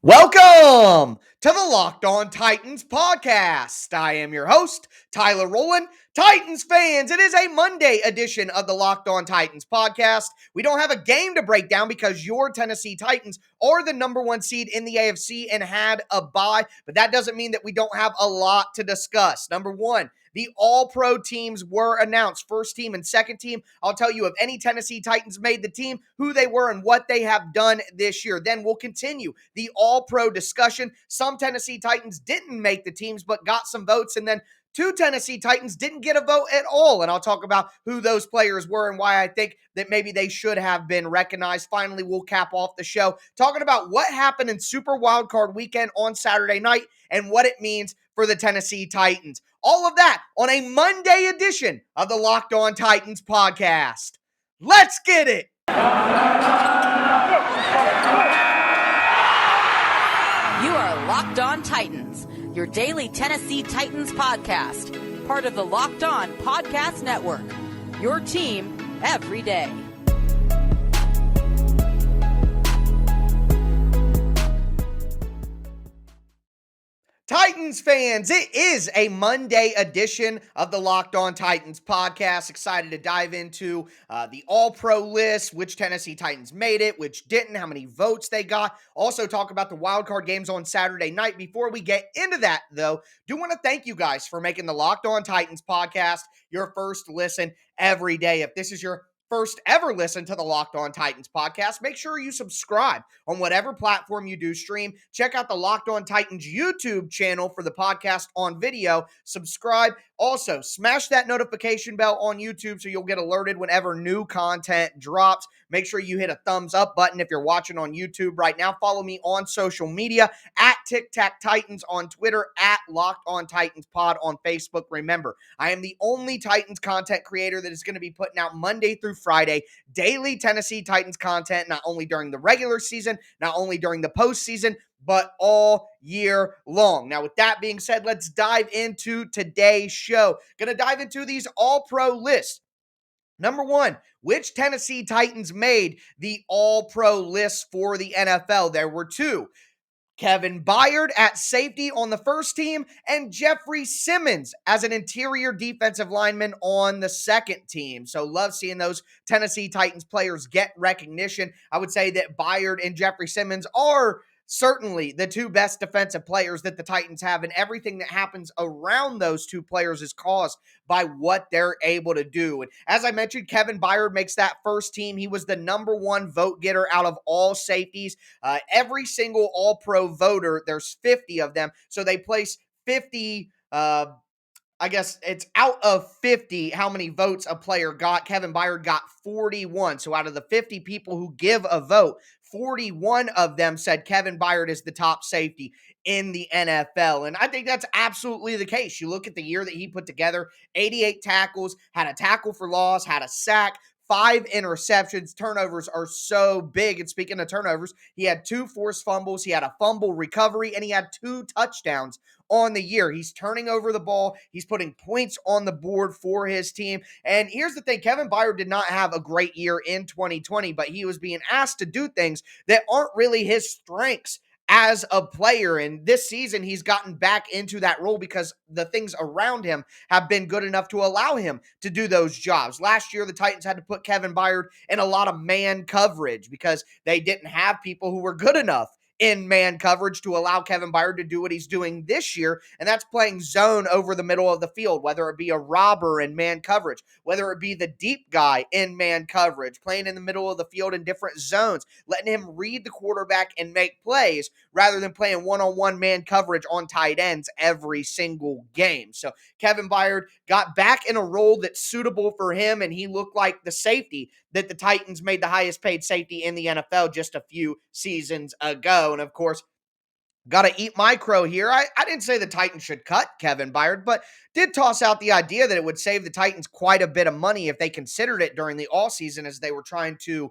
Welcome to the Locked On Titans podcast. I am your host, Tyler Rowland. Titans fans, it is a Monday edition of the Locked On Titans podcast. We don't have a game to break down because your Tennessee Titans are the number one seed in the AFC and had a bye, but that doesn't mean that we don't have a lot to discuss. Number one, the all-pro teams were announced, first team and second team. I'll tell you if any Tennessee Titans made the team, who they were, and what they have done this year. Then we'll continue the all-pro discussion. Some Tennessee Titans didn't make the teams but got some votes, and then two Tennessee Titans didn't get a vote at all, and I'll talk about who those players were and why I think that maybe they should have been recognized. Finally, we'll cap off the show talking about what happened in Super Wildcard Weekend on Saturday night and what it means for the Tennessee Titans. All of that on a Monday edition of the Locked On Titans podcast. Let's get it! You are Locked On Titans, your daily Tennessee Titans podcast, part of the Locked On Podcast Network, your team every day. Titans fans, it is a Monday edition of the Locked On Titans podcast. Excited to dive into the all-pro list, which Tennessee Titans made it, which didn't, how many votes they got. Also talk about the wildcard games on Saturday night. Before we get into that, though, do want to thank you guys for making the Locked On Titans podcast your first listen every day. If this is your first ever listen to the Locked On Titans podcast, make sure you subscribe on whatever platform you do stream. Check out the Locked On Titans YouTube channel for the podcast on video. Subscribe. Also, smash that notification bell on YouTube so you'll get alerted whenever new content drops. Make sure you hit a thumbs up button if you're watching on YouTube right now. Follow me on social media at Tic Tac Titans on Twitter, at Locked On Titans Pod on Facebook. Remember, I am the only Titans content creator that is going to be putting out Monday through Friday daily Tennessee Titans content, not only during the regular season, not only during the postseason, but all year long. Now, with that being said, let's dive into today's show. Going to dive into these all-pro lists. Number one, which Tennessee Titans made the all-pro list for the NFL? There were two. Kevin Byard at safety on the first team, and Jeffery Simmons as an interior defensive lineman on the second team. So love seeing those Tennessee Titans players get recognition. I would say that Byard and Jeffery Simmons are certainly the two best defensive players that the Titans have, and everything that happens around those two players is caused by what they're able to do. And as I mentioned, Kevin Byard makes that first team. He was the number one vote getter out of all safeties. Every single all-pro voter, there's 50 of them, so they place 50 I guess it's out of 50 how many votes a player got. Kevin Byard got 41. So out of the 50 people who give a vote, 41 of them said Kevin Byard is the top safety in the NFL. And I think that's absolutely the case. You look at the year that he put together, 88 tackles, had a tackle for loss, had a sack, 5 interceptions. Turnovers are so big. And speaking of turnovers, he had 2 forced fumbles, he had a fumble recovery, and he had 2 touchdowns on the year. He's turning over the ball. He's putting points on the board for his team. And here's the thing, Kevin Byard did not have a great year in 2020, but he was being asked to do things that aren't really his strengths as a player. And this season, he's gotten back into that role because the things around him have been good enough to allow him to do those jobs. Last year, the Titans had to put Kevin Byard in a lot of man coverage because they didn't have people who were good enough in man coverage to allow Kevin Byard to do what he's doing this year, and that's playing zone over the middle of the field, whether it be a robber in man coverage, whether it be the deep guy in man coverage, playing in the middle of the field in different zones, letting him read the quarterback and make plays rather than playing one-on-one man coverage on tight ends every single game. So Kevin Byard got back in a role that's suitable for him, and he looked like the safety that the Titans made the highest paid safety in the NFL just a few seasons ago. And of course, got to eat my crow here. I didn't say the Titans should cut Kevin Byard, but did toss out the idea that it would save the Titans quite a bit of money if they considered it during the offseason as they were trying to,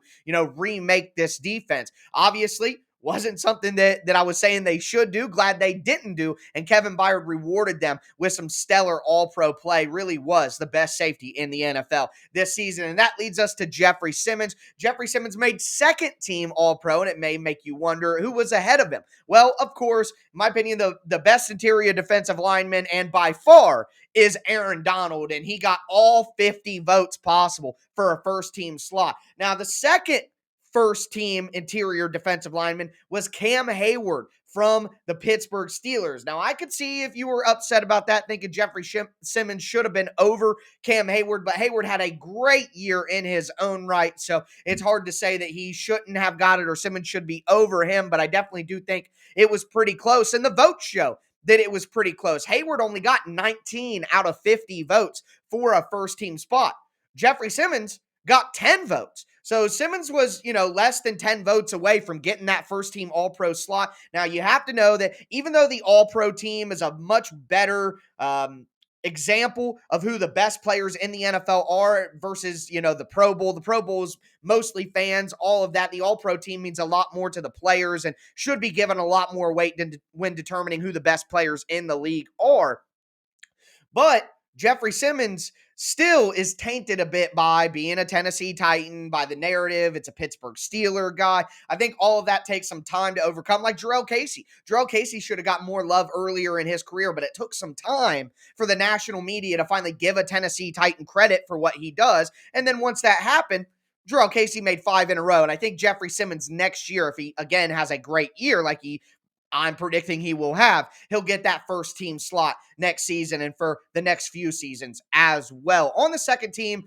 remake this defense. Obviously, Wasn't something that I was saying they should do. Glad they didn't do. And Kevin Byard rewarded them with some stellar all-pro play. Really was the best safety in the NFL this season. And that leads us to Jeffery Simmons. Jeffery Simmons made second team all-pro, and it may make you wonder who was ahead of him. Well, of course, in my opinion, the best interior defensive lineman, and by far, is Aaron Donald, and he got all 50 votes possible for a first team slot. Now, the second first team interior defensive lineman was Cam Hayward from the Pittsburgh Steelers. Now, I could see if you were upset about that, thinking Jeffery Simmons should have been over Cam Hayward, but Hayward had a great year in his own right, so it's hard to say that he shouldn't have got it or Simmons should be over him, but I definitely do think it was pretty close, and the votes show that it was pretty close. Hayward only got 19 out of 50 votes for a first team spot. Jeffery Simmons got 10 votes. So Simmons was, less than 10 votes away from getting that first team all-pro slot. Now, you have to know that even though the all-pro team is a much better example of who the best players in the NFL are versus, the Pro Bowl. The Pro Bowl is mostly fans, all of that. The all-pro team means a lot more to the players and should be given a lot more weight when determining who the best players in the league are. But Jeffery Simmons still is tainted a bit by being a Tennessee Titan, by the narrative. It's a Pittsburgh Steeler guy. I think all of that takes some time to overcome, like Jarrell Casey. Jarrell Casey should have got more love earlier in his career, but it took some time for the national media to finally give a Tennessee Titan credit for what he does. And then once that happened, Jarrell Casey made 5 in a row. And I think Jeffery Simmons next year, if he, again, has a great year like I'm predicting he will have, he'll get that first team slot next season and for the next few seasons as well. On the second team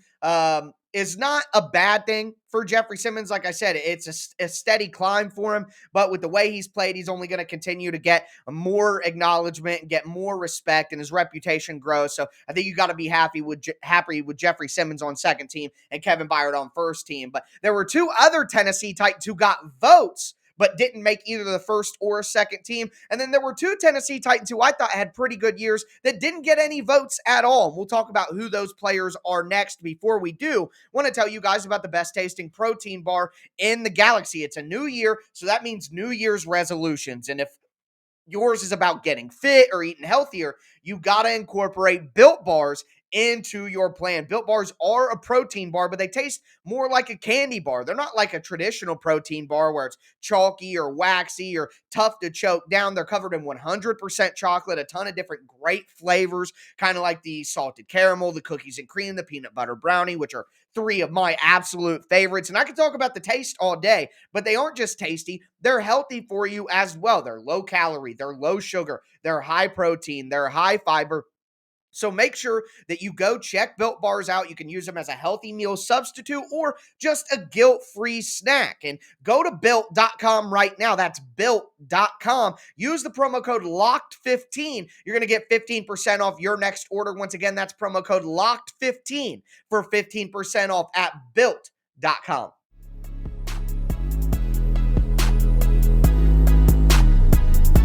is not a bad thing for Jeffery Simmons. Like I said, it's a steady climb for him, but with the way he's played, he's only going to continue to get more acknowledgement and get more respect, and his reputation grows. So I think you got to be happy with Jeffery Simmons on second team and Kevin Byard on first team. But there were 2 other Tennessee Titans who got votes but didn't make either the first or second team. And then there were 2 Tennessee Titans who I thought had pretty good years that didn't get any votes at all. And we'll talk about who those players are next. Before we do, I want to tell you guys about the best tasting protein bar in the galaxy. It's a new year, so that means New Year's resolutions. And if yours is about getting fit or eating healthier, you got to incorporate Built Bars into your plan. Built Bars are a protein bar, but they taste more like a candy bar. They're not like a traditional protein bar where it's chalky or waxy or tough to choke down. They're covered in 100% chocolate, a ton of different great flavors, kind of like the salted caramel, the cookies and cream, the peanut butter brownie, which are 3 of my absolute favorites. And I could talk about the taste all day, but they aren't just tasty. They're healthy for you as well. They're low calorie, they're low sugar, they're high protein, they're high fiber. So make sure that you go check Built Bars out. You can use them as a healthy meal substitute or just a guilt-free snack. And go to Built.com right now. That's Built.com. Use the promo code LOCKED15. You're going to get 15% off your next order. Once again, that's promo code LOCKED15 for 15% off at Built.com.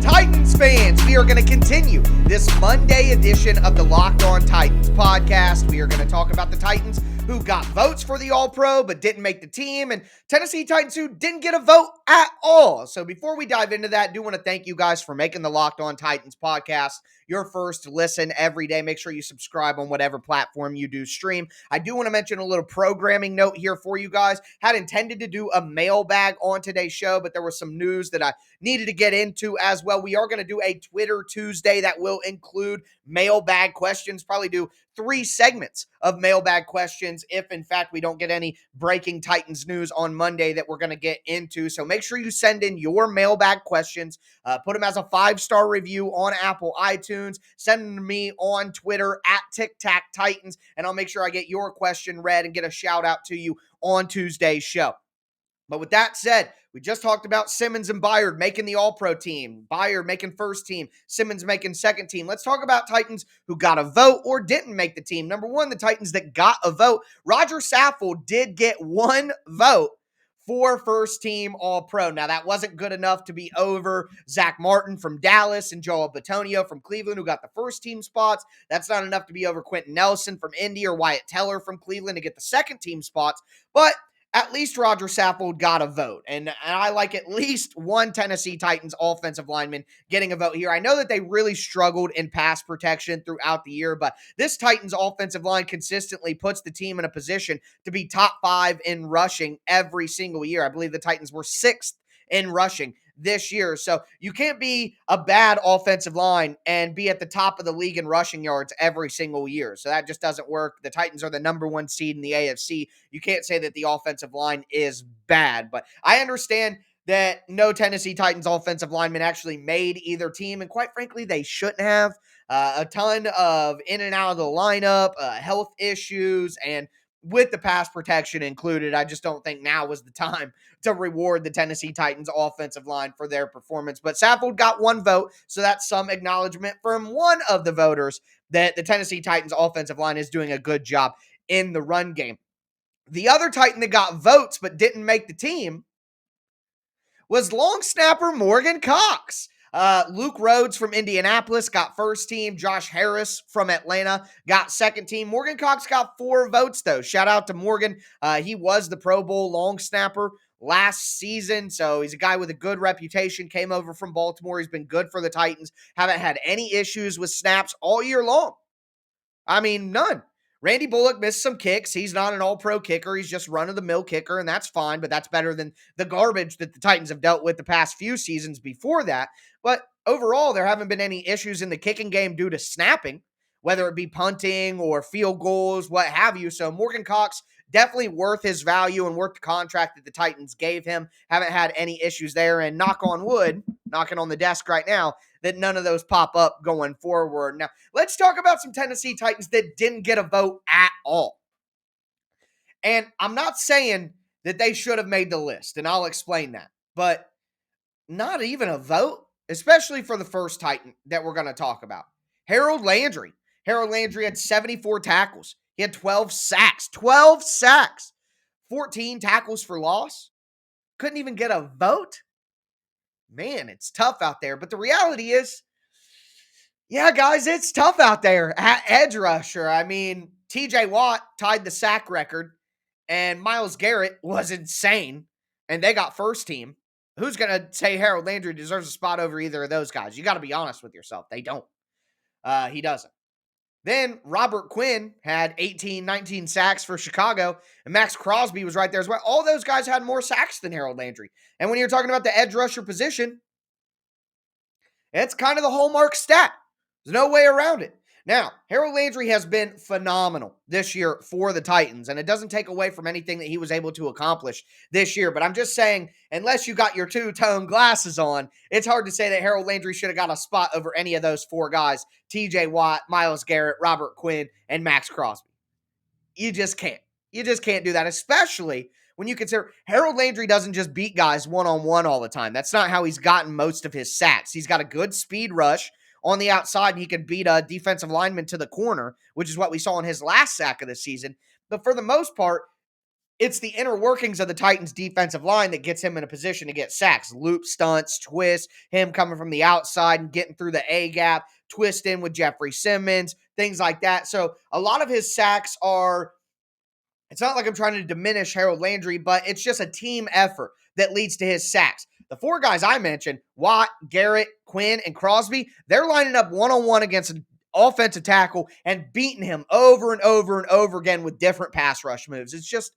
Titans fans, we are going to continue this Monday edition of the Locked On Titans podcast. We are going to talk about the Titans who got votes for the All-Pro but didn't make the team, and Tennessee Titans who didn't get a vote at all. So before we dive into that, I do want to thank you guys for making the Locked On Titans podcast your first listen every day. Make sure you subscribe on whatever platform you do stream. I do want to mention a little programming note here for you guys. Had intended to do a mailbag on today's show, but there was some news that I needed to get into as well. We are going to do a Twitter Tuesday that will include mailbag questions, probably do 3 segments of mailbag questions if, in fact, we don't get any breaking Titans news on Monday that we're going to get into. So make sure you send in your mailbag questions. Put them as a 5-star review on Apple iTunes. Send them to me on Twitter at TicTacTitans, and I'll make sure I get your question read and get a shout out to you on Tuesday's show. But with that said, we just talked about Simmons and Byard making the All-Pro team, Byard making first team, Simmons making second team. Let's talk about Titans who got a vote or didn't make the team. Number one, the Titans that got a vote. Roger Saffold did get 1 vote for first team All-Pro. Now, that wasn't good enough to be over Zach Martin from Dallas and Joel Bitonio from Cleveland, who got the first team spots. That's not enough to be over Quentin Nelson from Indy or Wyatt Teller from Cleveland to get the second team spots. But at least Roger Saffold got a vote. And I like at least one Tennessee Titans offensive lineman getting a vote here. I know that they really struggled in pass protection throughout the year, but this Titans offensive line consistently puts the team in a position to be top 5 in rushing every single year. I believe the Titans were 6th in rushing this year. So you can't be a bad offensive line and be at the top of the league in rushing yards every single year. So that just doesn't work. The Titans are the number 1 seed in the AFC. You can't say that the offensive line is bad, but I understand that no Tennessee Titans offensive lineman actually made either team, and quite frankly, they shouldn't have. A ton of in and out of the lineup, health issues, and with the pass protection included, I just don't think now was the time to reward the Tennessee Titans offensive line for their performance. But Saffold got one vote, so that's some acknowledgement from one of the voters that the Tennessee Titans offensive line is doing a good job in the run game. The other Titan that got votes but didn't make the team was long snapper Morgan Cox. Luke Rhodes from Indianapolis got first team. Josh Harris from Atlanta got second team. Morgan Cox got 4 votes, though. Shout out to Morgan. He was the Pro Bowl long snapper last season, so he's a guy with a good reputation. Came over from Baltimore. He's been good for the Titans. Haven't had any issues with snaps all year long. I mean, none. Randy Bullock missed some kicks. He's not an all-pro kicker. He's just run-of-the-mill kicker, and that's fine, but that's better than the garbage that the Titans have dealt with the past few seasons before that. But overall, there haven't been any issues in the kicking game due to snapping, whether it be punting or field goals, what have you. So Morgan Cox, definitely worth his value and worth the contract that the Titans gave him. Haven't had any issues there, and knock on wood, knocking on the desk right now, that none of those pop up going forward. Now, let's talk about some Tennessee Titans that didn't get a vote at all. And I'm not saying that they should have made the list, and I'll explain that. But not even a vote, especially for the first Titan that we're going to talk about. Harold Landry. Harold Landry had 74 tackles. He had 12 sacks. 12 sacks. 14 tackles for loss. Couldn't even get a vote. Man, it's tough out there. But the reality is, yeah, guys, it's tough out there at edge rusher. I mean, TJ Watt tied the sack record, and Myles Garrett was insane, and they got first team. Who's going to say Harold Landry deserves a spot over either of those guys? You got to be honest with yourself. They don't. He doesn't. Then Robert Quinn had 18, 19 sacks for Chicago, and Max Crosby was right there as well. All those guys had more sacks than Harold Landry. And when you're talking about the edge rusher position, it's kind of the hallmark stat. There's no way around it. Now, Harold Landry has been phenomenal this year for the Titans, and it doesn't take away from anything that he was able to accomplish this year. But I'm just saying, unless you got your two-tone glasses on, it's hard to say that Harold Landry should have got a spot over any of those 4 guys, TJ Watt, Myles Garrett, Robert Quinn, and Max Crosby. You just can't. You just can't do that, especially when you consider Harold Landry doesn't just beat guys one-on-one all the time. That's not how he's gotten most of his sacks. He's got a good speed rush on the outside, and he can beat a defensive lineman to the corner, which is what we saw in his last sack of the season. But for the most part, it's the inner workings of the Titans' defensive line that gets him in a position to get sacks. Loop stunts, twists, him coming from the outside and getting through the A-gap, twist in with Jeffery Simmons, things like that. So a lot of his sacks are, it's not like I'm trying to diminish Harold Landry, but it's just a team effort that leads to his sacks. The 4 guys I mentioned, Watt, Garrett, Quinn, and Crosby, they're lining up one-on-one against an offensive tackle and beating him over and over and over again with different pass rush moves. It's just,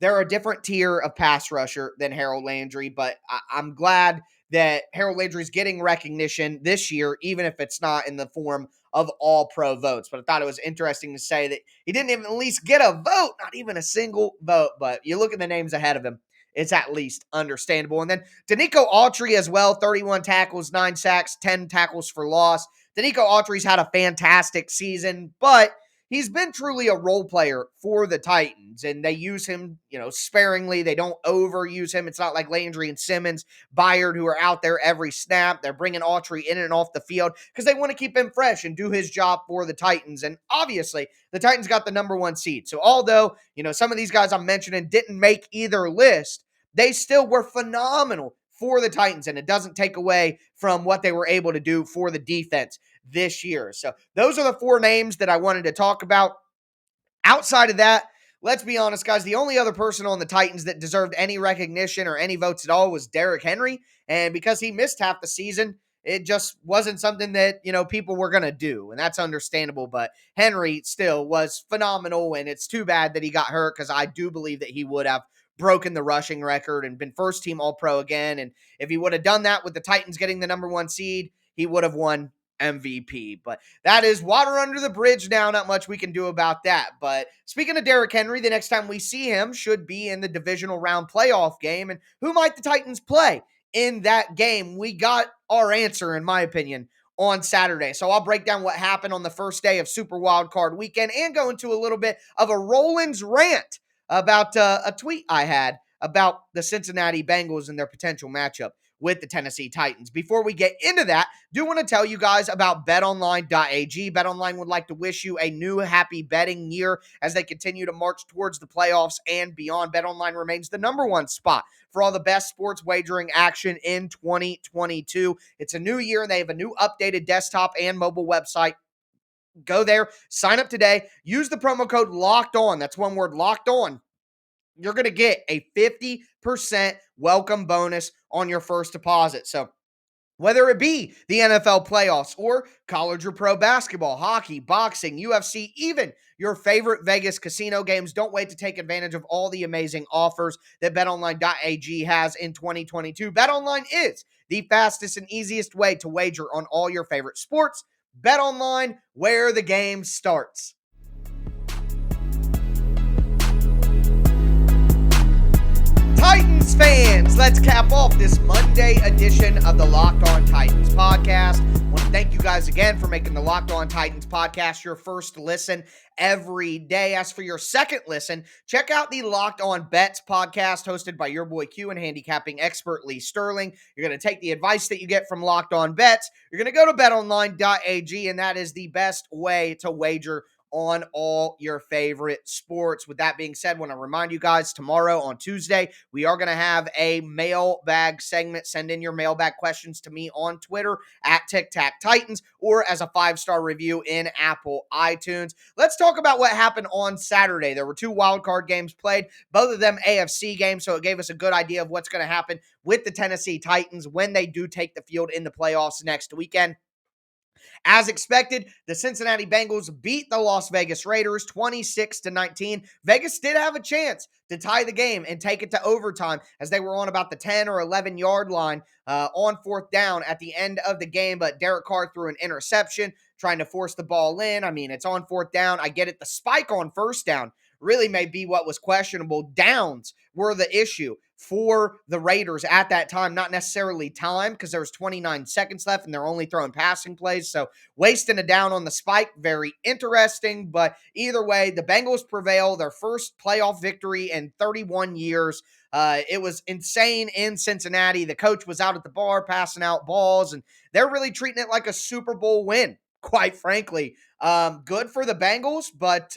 they're a different tier of pass rusher than Harold Landry, but I'm glad that Harold Landry's getting recognition this year, even if it's not in the form of all-pro votes. But I thought it was interesting to say that he didn't even at least get a vote, not even a single vote. But you look at the names ahead of him, it's at least understandable. And then Danico Autry as well, 31 tackles, 9 sacks, 10 tackles for loss. Danico Autry's had a fantastic season, but he's been truly a role player for the Titans, and they use him, sparingly. They don't overuse him. It's not like Landry and Simmons, Byard, who are out there every snap. They're bringing Autry in and off the field because they want to keep him fresh and do his job for the Titans. And obviously, the Titans got the number 1 seed. So although, some of these guys I'm mentioning didn't make either list, they still were phenomenal for the Titans, and it doesn't take away from what they were able to do for the defense this year. So those are the 4 names that I wanted to talk about. Outside of that, let's be honest, guys, the only other person on the Titans that deserved any recognition or any votes at all was Derrick Henry. And because he missed half the season, it just wasn't something that, people were going to do. And that's understandable. But Henry still was phenomenal. And it's too bad that he got hurt because I do believe that he would have broken the rushing record and been first team All Pro again. And if he would have done that with the Titans getting the number one seed, he would have won MVP. But that is water under the bridge now. Not much we can do about that. But speaking of Derrick Henry, the next time we see him should be in the divisional round playoff game. And who might the Titans play in that game? We got our answer, in my opinion, on Saturday. So I'll break down what happened on the first day of Super Wild Card Weekend and go into a little bit of a Rollins rant about a tweet I had about the Cincinnati Bengals and their potential matchup with the Tennessee Titans. Before we get into that, do want to tell you guys about betonline.ag. BetOnline would like to wish you a new happy betting year as they continue to march towards the playoffs and beyond. BetOnline remains the number one spot for all the best sports wagering action in 2022. It's a new year and they have a new updated desktop and mobile website. Go there, sign up today, use the promo code LOCKED ON. That's one word, LOCKED ON. You're going to get a 50% welcome bonus on your first deposit. So whether it be the NFL playoffs or college or pro basketball, hockey, boxing, UFC, even your favorite Vegas casino games, don't wait to take advantage of all the amazing offers that betonline.ag has in 2022. BetOnline is the fastest and easiest way to wager on all your favorite sports. BetOnline, where the game starts. Titans fans, let's cap off this Monday edition of the Locked On Titans podcast. I want to thank you guys again for making the Locked On Titans podcast your first listen every day. As for your second listen, check out the Locked On Bets podcast hosted by your boy Q and handicapping expert Lee Sterling. You're going to take the advice that you get from Locked On Bets. You're going to go to betonline.ag, and that is the best way to wager on all your favorite sports. With that being said, I want to remind you guys, tomorrow on Tuesday, we are going to have a mailbag segment. Send in your mailbag questions to me on Twitter at TicTacTitans or as a 5-star review in Apple iTunes. Let's talk about what happened on Saturday. There were 2 wildcard games played, both of them AFC games, so it gave us a good idea of what's going to happen with the Tennessee Titans when they do take the field in the playoffs next weekend. As expected, the Cincinnati Bengals beat the Las Vegas Raiders 26-19. Vegas did have a chance to tie the game and take it to overtime as they were on about the 10 or 11 yard line on fourth down at the end of the game, but Derek Carr threw an interception trying to force the ball in. I mean, it's on fourth down. I get it. The spike on first down really may be what was questionable. Downs were the issue for the Raiders at that time, not necessarily time, because there was 29 seconds left and they're only throwing passing plays. So wasting a down on the spike, very interesting. But either way, the Bengals prevail, their first playoff victory in 31 years. It was insane in Cincinnati. The coach was out at the bar passing out balls, and they're really treating it like a Super Bowl win, quite frankly. Good for the Bengals, but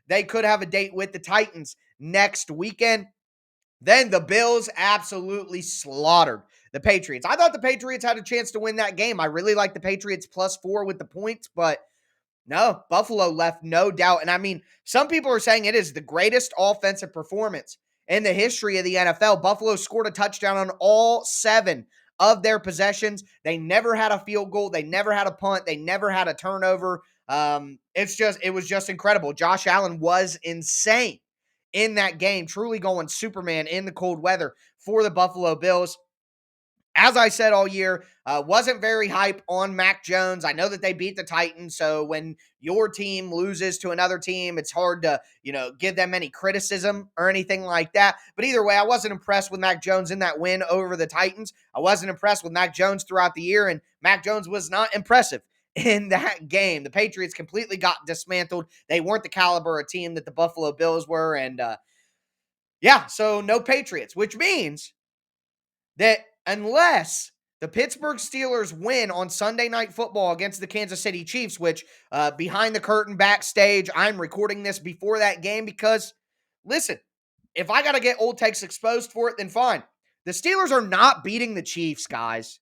they could have a date with the Titans next weekend. Then the Bills absolutely slaughtered the Patriots. I thought the Patriots had a chance to win that game. I really like the Patriots +4 with the points, but no, Buffalo left no doubt. And I mean, some people are saying it is the greatest offensive performance in the history of the NFL. Buffalo scored a touchdown on all 7 of their possessions. They never had a field goal. They never had a punt. They never had a turnover. It was just incredible. Josh Allen was insane in that game, truly going Superman in the cold weather for the Buffalo Bills. As I said all year, wasn't very hype on Mac Jones. I know that they beat the Titans, so when your team loses to another team, it's hard to, give them any criticism or anything like that. But either way, I wasn't impressed with Mac Jones in that win over the Titans. I wasn't impressed with Mac Jones throughout the year, and Mac Jones was not impressive in that game. The Patriots completely got dismantled. They weren't the caliber of team that the Buffalo Bills were, and so no Patriots, which means that unless the Pittsburgh Steelers win on Sunday Night Football against the Kansas City Chiefs, which behind the curtain backstage, I'm recording this before that game because, listen, if I got to get old takes exposed for it, then fine. The Steelers are not beating the Chiefs, guys.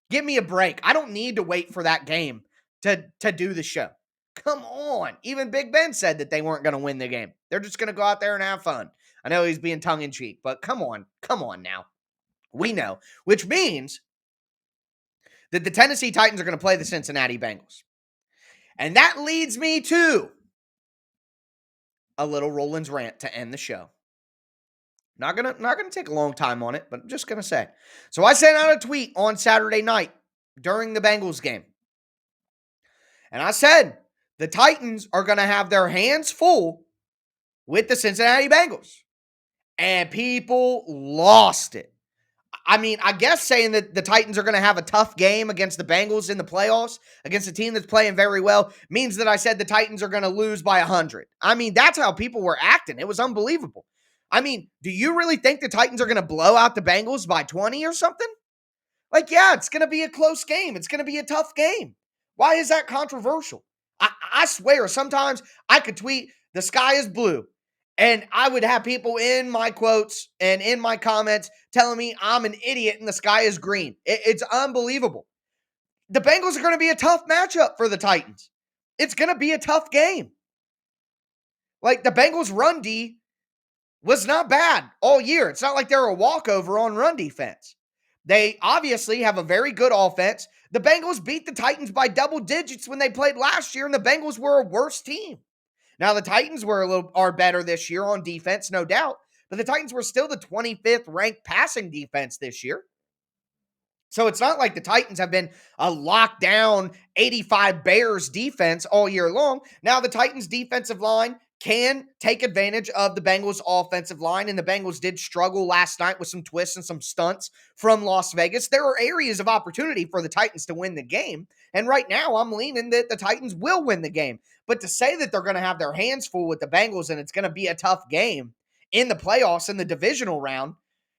Give me a break. I don't need to wait for that game to do the show. Come on. Even Big Ben said that they weren't going to win the game. They're just going to go out there and have fun. I know he's being tongue-in-cheek, but come on. Come on now. We know. Which means that the Tennessee Titans are going to play the Cincinnati Bengals. And that leads me to a little Rollins rant to end the show. Not gonna take a long time on it, but I'm just gonna say. So I sent out a tweet on Saturday night during the Bengals game. And I said the Titans are gonna have their hands full with the Cincinnati Bengals. And people lost it. I mean, I guess saying that the Titans are going to have a tough game against the Bengals in the playoffs, against a team that's playing very well, means that I said the Titans are going to lose by 100. I mean, that's how people were acting. It was unbelievable. I mean, do you really think the Titans are going to blow out the Bengals by 20 or something? Like, yeah, it's going to be a close game. It's going to be a tough game. Why is that controversial? I swear, sometimes I could tweet, the sky is blue. And I would have people in my quotes and in my comments telling me I'm an idiot and the sky is green. It's unbelievable. The Bengals are going to be a tough matchup for the Titans. It's going to be a tough game. Like, the Bengals' run D was not bad all year. It's not like they're a walkover on run defense. They obviously have a very good offense. The Bengals beat the Titans by double digits when they played last year, and the Bengals were a worse team. Now, the Titans are better this year on defense, no doubt, but the Titans were still the 25th ranked passing defense this year. So it's not like the Titans have been a lockdown 85 Bears defense all year long. Now, the Titans defensive line can take advantage of the Bengals offensive line, and the Bengals did struggle last night with some twists and some stunts from Las Vegas. There are areas of opportunity for the Titans to win the game, and right now I'm leaning that the Titans will win the game. But to say that they're going to have their hands full with the Bengals and it's going to be a tough game in the playoffs in the divisional round,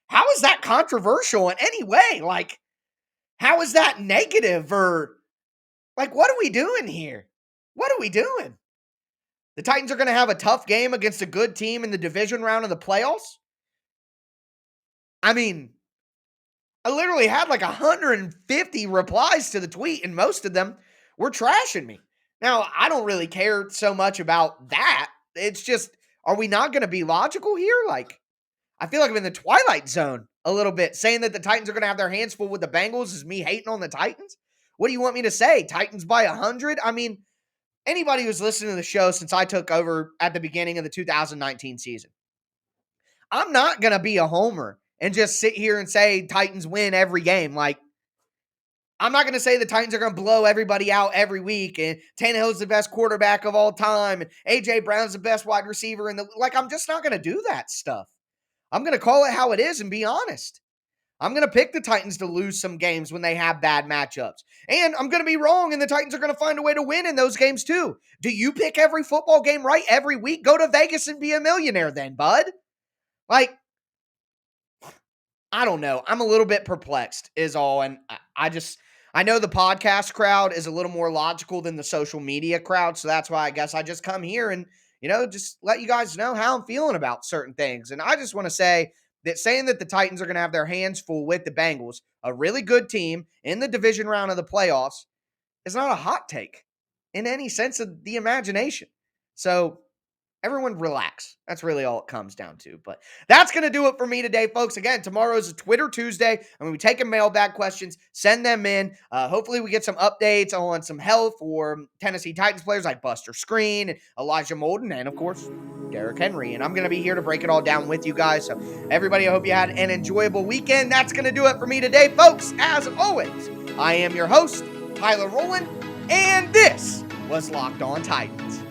how is that controversial in any way? Like, how is that negative? Or, like, what are we doing here? What are we doing? The Titans are going to have a tough game against a good team in the division round of the playoffs? I mean, I literally had like 150 replies to the tweet, and most of them were trashing me. Now, I don't really care so much about that. It's just, are we not going to be logical here? Like, I feel like I'm in the Twilight Zone a little bit. Saying that the Titans are going to have their hands full with the Bengals is me hating on the Titans? What do you want me to say? Titans by 100? I mean, anybody who's listened to the show since I took over at the beginning of the 2019 season, I'm not going to be a homer and just sit here and say Titans win every game. Like, I'm not going to say the Titans are going to blow everybody out every week and Tannehill's the best quarterback of all time and A.J. Brown's the best wide receiver. I'm just not going to do that stuff. I'm going to call it how it is and be honest. I'm going to pick the Titans to lose some games when they have bad matchups. And I'm going to be wrong, and the Titans are going to find a way to win in those games too. Do you pick every football game right every week? Go to Vegas and be a millionaire then, bud. Like, I don't know. I'm a little bit perplexed is all. And I know the podcast crowd is a little more logical than the social media crowd. So that's why I guess I just come here and, just let you guys know how I'm feeling about certain things. And I just want to say that saying that the Titans are going to have their hands full with the Bengals, a really good team in the division round of the playoffs, is not a hot take in any sense of the imagination. So everyone relax. That's really all it comes down to. But that's going to do it for me today, folks. Again, tomorrow's a Twitter Tuesday. I'm going to be taking mailbag questions. Send them in. Hopefully we get some updates on some health for Tennessee Titans players like Buster Screen, and Elijah Molden, and, of course, Derrick Henry. And I'm going to be here to break it all down with you guys. So, everybody, I hope you had an enjoyable weekend. That's going to do it for me today, folks. As always, I am your host, Tyler Rowland, and this was Locked On Titans.